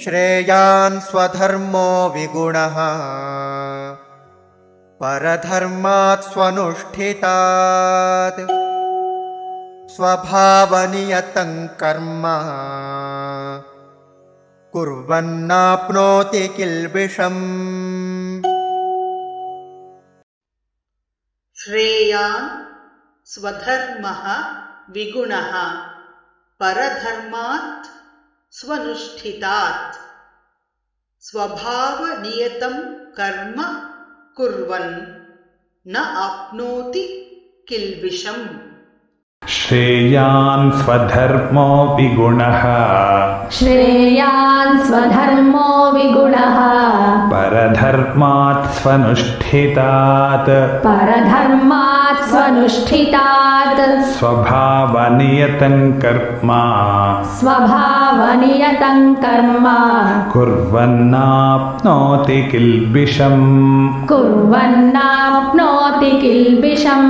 श्रेयान् स्वधर्मो विगुणः परधर्मात् स्वनुष्ठितात् स्वभावनियतं कर्म कुर्वन्नाप्नोति किल्बिषम्। श्रेयान् स्वधर्मः विगुणः परधर्मात् स्वनुष्ठितात् स्वभावनियतं कर्म कुर्वन् न आप्नोति किल्बिषम्। श्रेयान् स्वधर्मो विगुणः श्रेयान् स्वधर्मो विगुणः परधर्मात् स्वनुष्ठितात् परधर्मात् स्वनुष्ठितात् स्वभावनियतं कर्म स्वभावनियतं कर्म कुर्वन्नाप्नोति किल्बिषम् कुर्वन्नाप्नोति किल्बिषम्।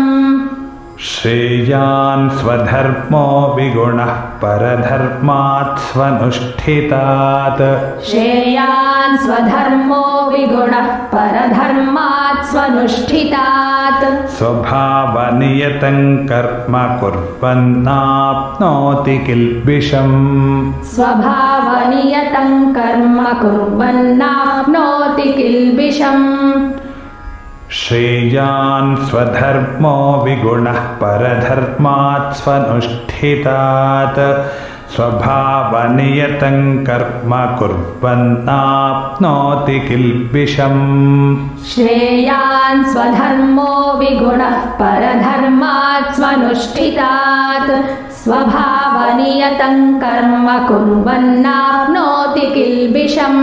श्रेयान् स्वधर्मो विगुणः परधर्मात् स्वनुष्ठितात् श्रेयान् स्वधर्मो विगुणः परधर्मात् स्वनुष्ठितात् स्वभावनियतं कर्म कुर्वन्नाप्नोति किल्बिषम् स्वभावनियतं कर्म कुर्वन्नाप्नोति किल्बिषम्। श्रेयान् स्वधर्मो विगुणः परधर्मात् स्वनुष्ठितात् स्वभावनियतं कर्म कुर्वन्नाप्नोति किल्बिषम्। श्रेयान् स्वधर्मो विगुणः परधर्मात् स्वनुष्ठितात् स्वभावनियतं कर्म कुर्वन्नाप्नोति किल्बिषम्।